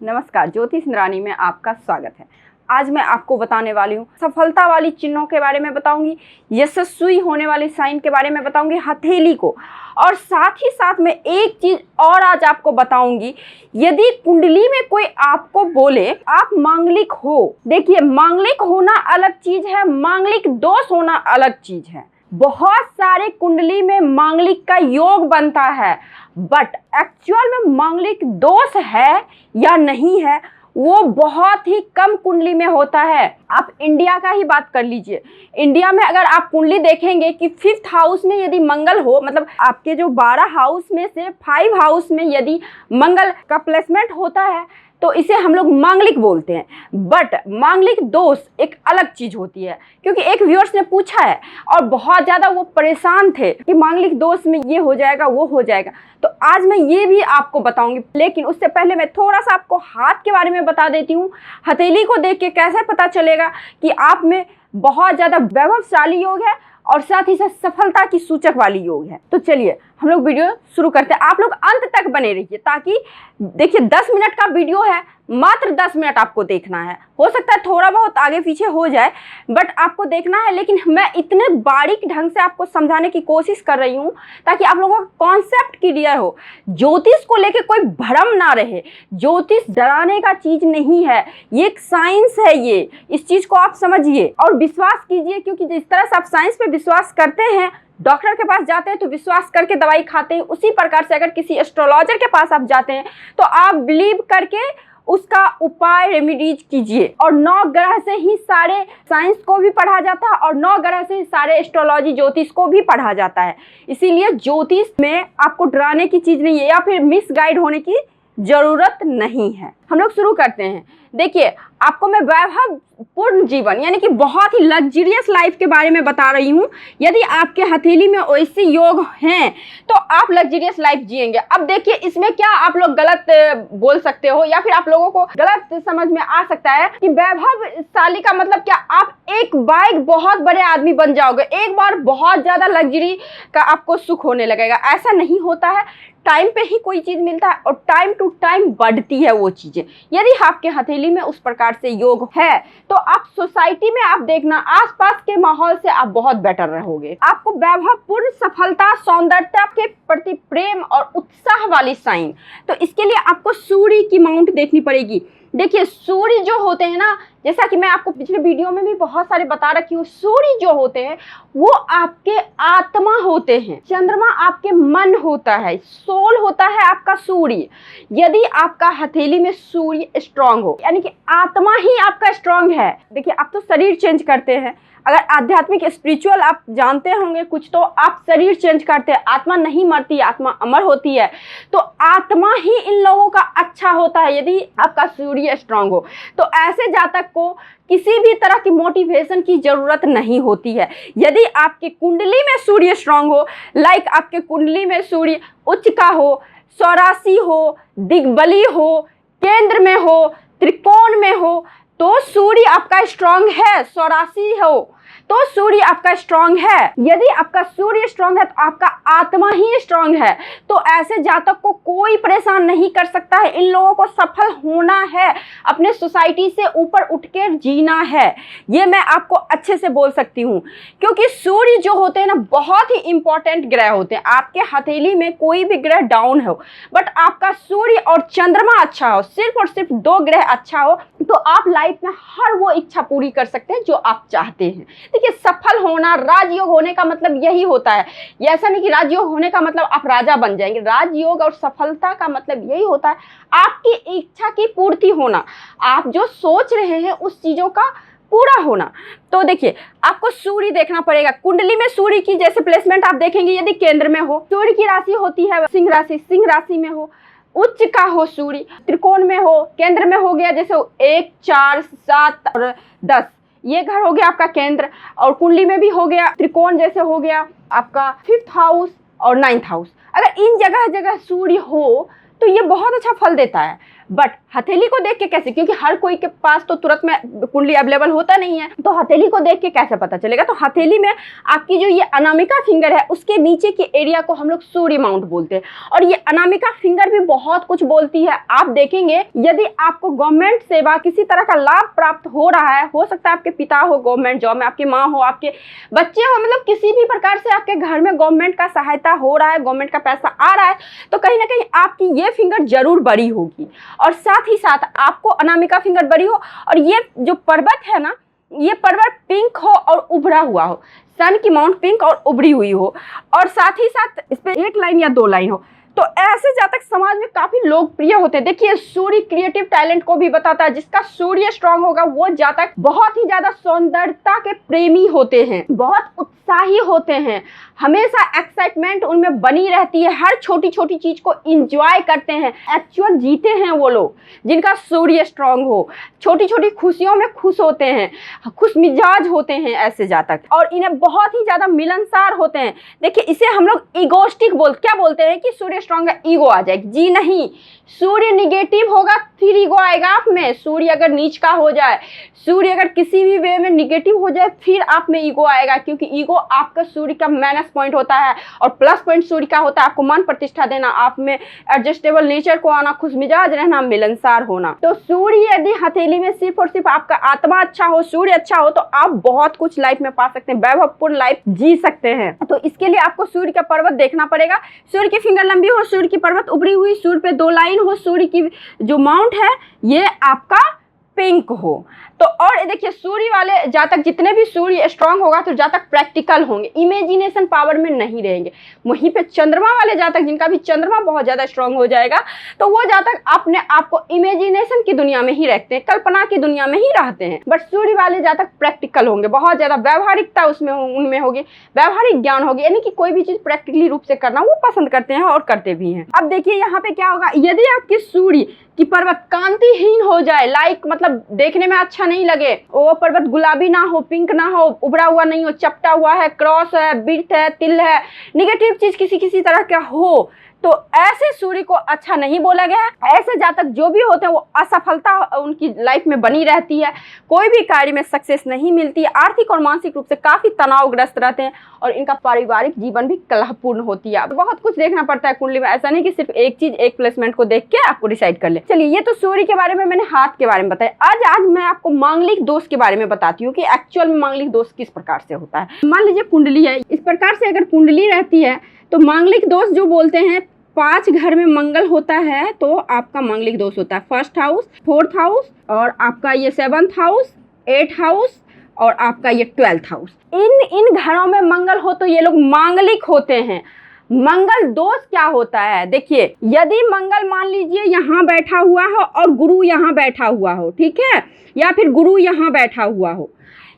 नमस्कार, ज्योतिष इंद्राणी में आपका स्वागत है। आज मैं आपको बताने वाली हूँ सफलता वाली चिन्हों के बारे में बताऊंगी, यशस्वी होने वाले साइन के बारे में बताऊंगी, हथेली को, और साथ ही साथ में एक चीज और आज आपको बताऊंगी। यदि कुंडली में कोई आपको बोले आप मांगलिक हो, देखिए मांगलिक होना अलग चीज है, मांगलिक दोष होना अलग चीज है। बहुत सारे कुंडली में मांगलिक का योग बनता है, बट एक्चुअल में मांगलिक दोष है या नहीं है वो बहुत ही कम कुंडली में होता है। आप इंडिया का ही बात कर लीजिए, इंडिया में अगर आप कुंडली देखेंगे कि 5th हाउस में यदि मंगल हो, मतलब आपके जो 12 हाउस में से 5 हाउस में यदि मंगल का प्लेसमेंट होता है तो इसे हम लोग मांगलिक बोलते हैं। बट मांगलिक दोष एक अलग चीज होती है, क्योंकि एक व्यूअर्स ने पूछा है और बहुत ज़्यादा वो परेशान थे कि मांगलिक दोष में ये हो जाएगा वो हो जाएगा, तो आज मैं ये भी आपको बताऊंगी। लेकिन उससे पहले मैं थोड़ा सा आपको हाथ के बारे में बता देती हूँ। हथेली को देख के कैसे पता चलेगा कि आप में बहुत ज़्यादा वैभवशाली योग है और साथ ही साथ सफलता की सूचक वाली योग है। तो चलिए हम लोग वीडियो शुरू करते हैं। आप लोग अंत तक बने रहिए, ताकि देखिए 10 मिनट का वीडियो है, मात्र 10 मिनट आपको देखना है। हो सकता है थोड़ा बहुत आगे पीछे हो जाए, बट आपको देखना है। लेकिन मैं इतने बारीक ढंग से आपको समझाने की कोशिश कर रही हूँ ताकि आप लोगों का कॉन्सेप्ट क्लियर हो, ज्योतिष को लेके कोई भ्रम ना रहे। ज्योतिष डराने का चीज नहीं है, ये एक साइंस है। ये इस चीज को आप समझिए और विश्वास कीजिए, क्योंकि जिस तरह से आप साइंस पे विश्वास करते हैं, डॉक्टर के पास जाते हैं तो विश्वास करके दवाई खाते हैं, उसी प्रकार से अगर किसी एस्ट्रोलॉजर के पास आप जाते हैं तो आप बिलीव करके उसका उपाय रेमेडीज कीजिए। और 9 ग्रह से ही सारे साइंस को भी पढ़ा जाता है और 9 ग्रह से ही सारे एस्ट्रोलॉजी ज्योतिष को भी पढ़ा जाता है। इसीलिए ज्योतिष में आपको डराने की चीज नहीं है या फिर मिसगाइड होने की जरूरत नहीं है। हम लोग शुरू करते हैं। देखिए आपको मैं वैभवपूर्ण जीवन यानी कि बहुत ही लग्जरियस लाइफ के बारे में बता रही हूँ। यदि आपके हथेली में वैसे योग हैं तो आप लग्जरियस लाइफ जिएंगे। अब देखिए इसमें क्या आप लोग गलत बोल सकते हो या फिर आप लोगों को गलत समझ में आ सकता है कि वैभवशाली का मतलब क्या आप एक बाइक बहुत बड़े आदमी बन जाओगे, एक बार बहुत ज्यादा लग्जरी का आपको सुख होने लगेगा। ऐसा नहीं होता है। टाइम पे ही कोई चीज मिलता है और टाइम टू टाइम बढ़ती है वो चीजें। यदि आपके हथेली में उस प्रकार से योग है तो आप सोसाइटी में आप देखना आसपास के माहौल से आप बहुत बेटर रहोगे। आपको वैभवपूर्ण सफलता, सौंदर्यता के प्रति प्रेम और उत्साह वाली साइन, तो इसके लिए आपको सूर्य की माउंट देखनी पड़ेगी। देखिए सूर्य जो होते हैं ना, जैसा कि मैं आपको पिछले वीडियो में भी बहुत सारे बता रखी हूँ, सूर्य जो होते हैं वो आपके आत्मा होते हैं, चंद्रमा आपके मन होता है, सोल होता है आपका सूर्य। यदि आपका हथेली में सूर्य स्ट्रांग हो यानी कि आत्मा ही आपका स्ट्रांग है। देखिए आप तो शरीर चेंज करते हैं, अगर आध्यात्मिक स्पिरिचुअल आप जानते होंगे कुछ, तो आप शरीर चेंज करते हैं, आत्मा नहीं मरती, आत्मा अमर होती है। तो आत्मा ही इन लोगों का अच्छा होता है यदि आपका सूर्य स्ट्रांग हो। तो ऐसे जातक को किसी भी तरह की मोटिवेशन की जरूरत नहीं होती है। यदि आपकी कुंडली में सूर्य स्ट्रांग हो, लाइक आपके कुंडली में सूर्य उच्च का हो, स्वराशि हो, दिग्बली हो, केंद्र में हो, त्रिकोण में हो, तो सूर्य आपका स्ट्रांग है। स्वराशि हो तो सूर्य आपका स्ट्रांग है। यदि आपका सूर्य स्ट्रांग है तो आपका आत्मा ही स्ट्रांग है। तो ऐसे जातक को कोई परेशान नहीं कर सकता है। इन लोगों को सफल होना है, अपने सोसाइटी से ऊपर उठ के जीना है, ये मैं आपको अच्छे से बोल सकती हूँ। क्योंकि सूर्य जो होते हैं ना बहुत ही इंपॉर्टेंट ग्रह होते हैं। आपके हथेली में कोई भी ग्रह डाउन हो बट आपका सूर्य और चंद्रमा अच्छा हो, सिर्फ और सिर्फ 2 ग्रह अच्छा हो, तो आप लाइफ में हर वो इच्छा पूरी कर सकते हैं जो आप चाहते हैं। देखिए सफल होना, राजयोग होने का मतलब यही होता है। ये ऐसा नहीं कि राजयोग होने का मतलब आप राजा बन जाएंगे। राजयोग और सफलता का मतलब यही होता है आपकी इच्छा की पूर्ति होना, आप जो सोच रहे हैं उस चीजों का पूरा होना। तो देखिए आपको सूर्य देखना पड़ेगा। कुंडली में सूर्य की जैसे प्लेसमेंट आप देखेंगे, यदि केंद्र में हो, सूर्य की राशि होती है सिंह राशि, सिंह राशि में हो, उच्च का हो सूर्य, त्रिकोण में हो, केंद्र में हो गया जैसे 1, 4, 7 और 10, ये घर हो गया आपका केंद्र। और कुंडली में भी हो गया त्रिकोण, जैसे हो गया आपका 5th हाउस और 9th हाउस। अगर इन जगह जगह सूर्य हो तो ये बहुत अच्छा फल देता है। बट हथेली को देख के कैसे, क्योंकि हर कोई के पास तो तुरंत में कुंडली अवेलेबल होता नहीं है, तो हथेली को देख के कैसे पता चलेगा। तो हथेली में आपकी जो ये अनामिका फिंगर है उसके नीचे के एरिया को हम लोग सूर्य माउंट बोलते हैं, और ये अनामिका फिंगर भी बहुत कुछ बोलती है। आप देखेंगे यदि आपको गवर्नमेंट सेवा किसी तरह का लाभ प्राप्त हो रहा है, हो सकता है आपके पिता हो गवर्नमेंट जॉब में, आपकी माँ हो, आपके बच्चे हो, मतलब किसी भी प्रकार से आपके घर में गवर्नमेंट का सहायता हो रहा है, गवर्नमेंट का पैसा आ रहा है, तो कहीं ना कहीं आपकी ये फिंगर जरूर बड़ी होगी, और साथ ही साथ आपको अनामिका फिंगर बड़ी हो, और ये जो पर्वत है ना, ये पर्वत पिंक हो और उभरा हुआ हो, सन की माउंट पिंक और उभरी हुई हो, और साथ ही साथ इस पे एक लाइन या दो लाइन हो, तो ऐसे जातक समाज में काफी लोकप्रिय होते हैं। देखिए सूर्य क्रिएटिव टैलेंट को भी बताता है, जिसका सूर्य स्ट्रांग होगा वो जातक बहुत ही ज्यादा सौंदर्यता के प्रेमी होते हैं, बहुत उत्साही होते हैं, हमेशा एक्साइटमेंट उनमें बनी रहती है, हर छोटी छोटी चीज को इंजॉय करते हैं, एक्चुअल जीते हैं वो लोग जिनका सूर्य स्ट्रांग हो, छोटी छोटी खुशियों में खुश होते हैं, खुश मिजाज होते हैं ऐसे जातक, और इन्हें बहुत ही ज्यादा मिलनसार होते हैं। देखिए इसे हम लोग ईगोस्टिक क्या बोलते हैं कि सूर्य स्ट्रांग है ईगो आ जाएगी, जी नहीं, सूर्य निगेटिव होगा फिर ईगो आएगा आप में। सूर्य अगर नीच का हो जाए, सूर्य अगर किसी भी वे में निगेटिव हो जाए, फिर आप में ईगो आएगा, क्योंकि ईगो आपका सूर्य का माइनस पॉइंट होता है, और प्लस पॉइंट सूर्य का होता है आपको मान प्रतिष्ठा देना, आप में एडजस्टेबल नेचर को आना, खुश मिजाज रहना, मिलनसार होना। तो सूर्य यदि हथेली में सिर्फ और सिर्फ आपका आत्मा अच्छा हो, सूर्य अच्छा हो, तो आप बहुत कुछ लाइफ में पा सकते हैं, वैभवपूर्ण लाइफ जी सकते हैं। तो इसके लिए आपको सूर्य का पर्वत देखना पड़ेगा, सूर्य की फिंगर लंबी हो, सूर्य की पर्वत उभरी हुई, सूर्य पे दो लाइन हो, सूर्य की जो माउंट है ये आपका पिंक हो। तो और देखिए सूर्य वाले जातक, जितने भी सूर्य स्ट्रांग होगा तो जातक प्रैक्टिकल होंगे, इमेजिनेशन पावर में नहीं रहेंगे। वहीं पे चंद्रमा वाले जातक, जिनका भी चंद्रमा बहुत ज्यादा स्ट्रांग हो जाएगा, तो वो जातक अपने आप को इमेजिनेशन की दुनिया में ही रखते हैं, कल्पना की दुनिया में ही रहते हैं। बट सूर्य वाले जातक प्रैक्टिकल होंगे, बहुत ज्यादा व्यवहारिकता उसमें उनमें होगी, व्यवहारिक ज्ञान होगी, यानी कि कोई भी चीज प्रैक्टिकली रूप से करना वो पसंद करते हैं और करते भी हैं। अब देखिए यहाँ पे क्या होगा, यदि आपकी सूर्य कि पर्वत कांतिहीन हो जाए, मतलब देखने में अच्छा नहीं लगे, वो पर्वत गुलाबी ना हो, पिंक ना हो, उभरा हुआ नहीं हो, चपटा हुआ है, क्रॉस है, बिट है, तिल है, निगेटिव चीज किसी तरह का हो, तो ऐसे सूर्य को अच्छा नहीं बोला गया है। ऐसे जातक जो भी होते हैं वो असफलता उनकी लाइफ में बनी रहती है, कोई भी कार्य में सक्सेस नहीं मिलती है, आर्थिक और मानसिक रूप से काफी तनावग्रस्त रहते हैं, और इनका पारिवारिक जीवन भी कलहपूर्ण होती है। बहुत कुछ देखना पड़ता है कुंडली में, ऐसा नहीं कि सिर्फ एक चीज एक प्लेसमेंट को देख के आपको डिसाइड कर ले। चलिए ये तो सूर्य के बारे में, मैंने हाथ के बारे में बताया। आज मैं आपको मांगलिक दोष के बारे में बताती हूँ कि एक्चुअल में मांगलिक दोष किस प्रकार से होता है। मान लीजिए कुंडली है, इस प्रकार से अगर कुंडली रहती है तो मांगलिक दोष जो बोलते हैं, 5 घर में मंगल होता है तो आपका मांगलिक दोष होता है। 1st हाउस, 4th हाउस, और आपका ये 7th हाउस, 8th हाउस, और आपका ये 12th हाउस। इन घरों में मंगल हो तो ये लोग मांगलिक होते हैं। मंगल दोष क्या होता है, देखिए यदि मंगल मान लीजिए यहाँ बैठा हुआ हो और गुरु यहाँ बैठा हुआ हो, ठीक है, या फिर गुरु यहाँ बैठा हुआ हो,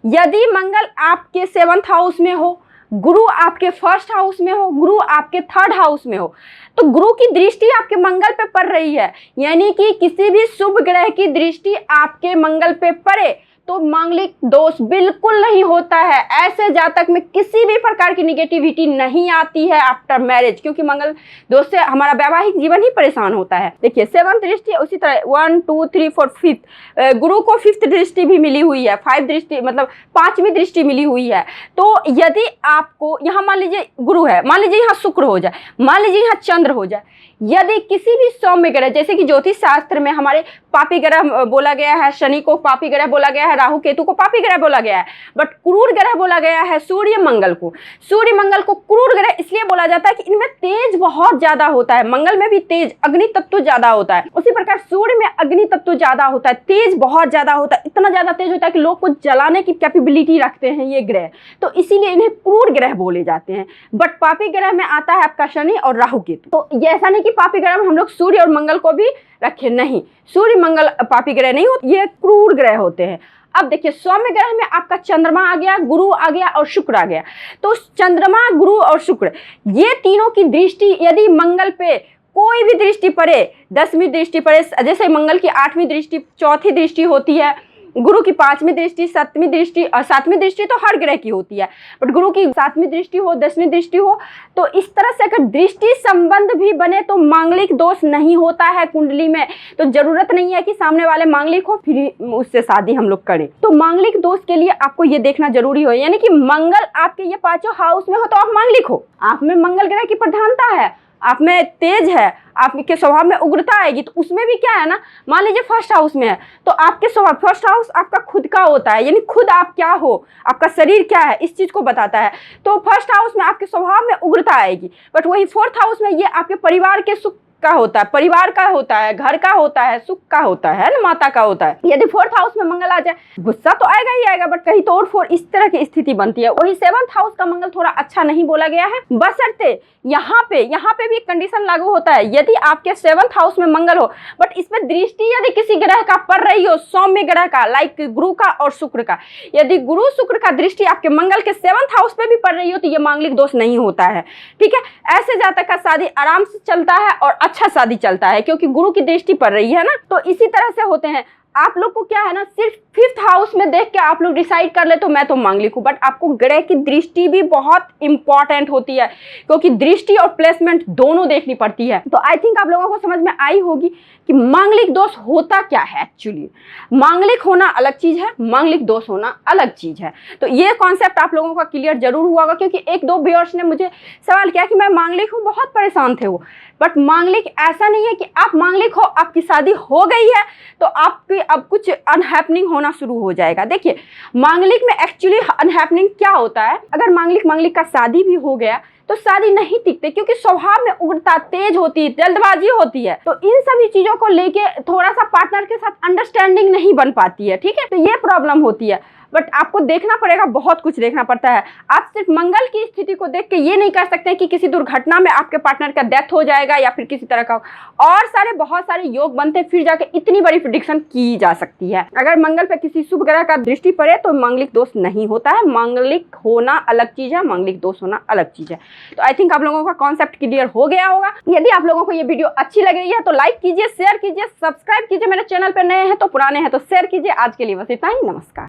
यदि मंगल आपके 7th हाउस में हो, गुरु आपके 1st हाउस में हो, गुरु आपके 3rd हाउस में हो, तो गुरु की दृष्टि आपके मंगल पे पड़ रही है, यानी कि किसी भी शुभ ग्रह की दृष्टि आपके मंगल पे पड़े तो मांगलिक दोष बिल्कुल नहीं होता है। ऐसे जातक में किसी भी प्रकार की निगेटिविटी नहीं आती है आफ्टर मैरिज, क्योंकि मंगल दोष से हमारा वैवाहिक जीवन ही परेशान होता है। देखिए 7th दृष्टि, उसी तरह 1 2 3 4 5 गुरु को 5th दृष्टि भी मिली हुई है, 5 दृष्टि मतलब 5वीं दृष्टि मिली हुई है। तो यदि आपको यहाँ मान लीजिए गुरु है, मान लीजिए यहाँ शुक्र हो जाए, मान लीजिए यहाँ चंद्र हो जाए, यदि किसी भी सौम्य ग्रह, जैसे कि ज्योतिष शास्त्र में हमारे पापी ग्रह बोला गया है, शनि को पापी ग्रह बोला गया है, राहु केतु को पापी ग्रह बोला गया है, बट क्रूर ग्रह बोला गया है सूर्य मंगल को। सूर्य मंगल को क्रूर ग्रह इसलिए बोला जाता है कि इनमें तेज बहुत ज्यादा होता है, मंगल में भी तेज अग्नि तत्व ज्यादा होता है, उसी प्रकार सूर्य में अग्नि तत्व ज्यादा होता है, तेज बहुत ज्यादा होता है, इतना ज्यादा तेज होता है कि लोग को जलाने की कैपेबिलिटी रखते हैं ये ग्रह, तो इसीलिए इन्हें क्रूर ग्रह बोले जाते हैं। बट पापी ग्रह में आता है आपका शनि और राहु केतु। तो ये ऐसा नहीं कि पापी ग्रह में हम लोग सूर्य और मंगल को भी रखे, नहीं, सूर्य मंगल पापी ग्रह नहीं होते, ये क्रूर ग्रह होते हैं। अब देखिए सौम्य ग्रह में आपका चंद्रमा आ गया, गुरु आ गया और शुक्र आ गया। तो चंद्रमा, गुरु और शुक्र ये तीनों की दृष्टि यदि मंगल पे कोई भी दृष्टि पड़े, 10वीं दृष्टि पड़े, जैसे मंगल की 8वीं दृष्टि, 4थी दृष्टि होती है, गुरु की 5वीं दृष्टि, 7वीं दृष्टि, और 7वीं दृष्टि तो हर ग्रह की होती है, बट गुरु की 7वीं दृष्टि हो, 10वीं दृष्टि हो, तो इस तरह से अगर दृष्टि संबंध भी बने तो मांगलिक दोष नहीं होता है कुंडली में। तो जरूरत नहीं है कि सामने वाले मांगलिक हो फिर उससे शादी हम लोग करें। तो मांगलिक दोष के लिए आपको ये देखना जरूरी हो, यानी कि मंगल आपके ये 5 हाउस में हो तो आप मांगलिक हो, आप में मंगल ग्रह की प्रधानता है, आप में तेज है, आपके स्वभाव में उग्रता आएगी, तो उसमें भी क्या है ना, मान लीजिए फर्स्ट हाउस में है तो आपके स्वभाव, फर्स्ट हाउस आपका खुद का होता है, यानी खुद आप क्या हो, आपका शरीर क्या है, इस चीज को बताता है। तो फर्स्ट हाउस में आपके स्वभाव में उग्रता आएगी, बट वही 4th हाउस में ये आपके परिवार के सुख का होता है, परिवार का होता है, घर का होता है, सुख का होता है ना, माता का होता है। यदि 4th हाउस में मंगल आ जाए, गुस्सा तो आएगा ही आएगा, बट कहीं तो और 4 इस तरह की स्थिति बनती है। वही 7th हाउस का मंगल थोड़ा अच्छा नहीं बोला गया है, बशर्ते यहाँ पे भी एक कंडीशन लागू होता है, यदि आपके 7th हाउस में मंगल हो बट इसमें दृष्टि यदि किसी ग्रह का पड़ रही हो, सौम्य ग्रह का, लाइक गुरु का और शुक्र का, यदि गुरु शुक्र का दृष्टि आपके मंगल के 7th हाउस पे भी पड़ रही हो तो ये मांगलिक दोष नहीं होता है, ठीक है। ऐसे जातक का शादी आराम से चलता है और अच्छा शादी चलता है, क्योंकि गुरु की दृष्टि पड़ रही है ना। तो इसी तरह से होते हैं, आप लोग को क्या है ना, सिर्फ 5th हाउस में देख के आप लोग डिसाइड कर ले तो मैं तो मांगलिक हूं, बट आपको ग्रह की दृष्टि भी बहुत इंपॉर्टेंट होती है, क्योंकि दृष्टि और प्लेसमेंट दोनों देखनी पड़ती है। तो आई थिंक आप लोगों को समझ में आई होगी कि मांगलिक दोष होता क्या है। एक्चुअली मांगलिक होना अलग चीज है, मांगलिक दोष होना अलग चीज है। तो ये कॉन्सेप्ट आप लोगों का क्लियर जरूर हुआ होगा, क्योंकि 1-2 व्यूअर्स ने मुझे सवाल किया कि मैं मांगलिक हूँ, बहुत परेशान थे वो। बट मांगलिक ऐसा नहीं है कि आप मांगलिक हो, आपकी शादी हो गई है तो आपकी अब कुछ अनहैपनिंग होना शुरू हो जाएगा। देखिए मांगलिक में एक्चुअली अनहैपनिंग क्या होता है, अगर मांगलिक का शादी भी हो गया तो शादी नहीं टिकते, क्योंकि स्वभाव में उग्रता, तेज होती है, जल्दबाजी होती है। तो इन सभी चीजों को लेके थोड़ा सा पार्टनर के साथ अंडरस्टैंडिंग नहीं बन पाती है, ठीक है। तो ये प्रॉब्लम होती है, बट आपको देखना पड़ेगा, बहुत कुछ देखना पड़ता है। आप सिर्फ मंगल की स्थिति को देख के ये नहीं कह सकते कि किसी दुर्घटना में आपके पार्टनर का डेथ हो जाएगा या फिर किसी तरह का, और बहुत सारे योग बनते फिर जाके इतनी बड़ी प्रेडिक्शन की जा सकती है। अगर मंगल पे किसी शुभ ग्रह का दृष्टि पड़े तो मांगलिक दोष नहीं होता है, मांगलिक होना अलग चीज है, मांगलिक दोष होना अलग चीज है। तो आई थिंक आप लोगों का कॉन्सेप्ट क्लियर हो गया होगा। यदि आप लोगों को ये वीडियो अच्छी लग रही है तो लाइक कीजिए, शेयर कीजिए, सब्सक्राइब कीजिए, मेरे चैनल पर नए हैं तो पुराने हैं तो शेयर कीजिए। आज के लिए बस इतना ही, नमस्कार।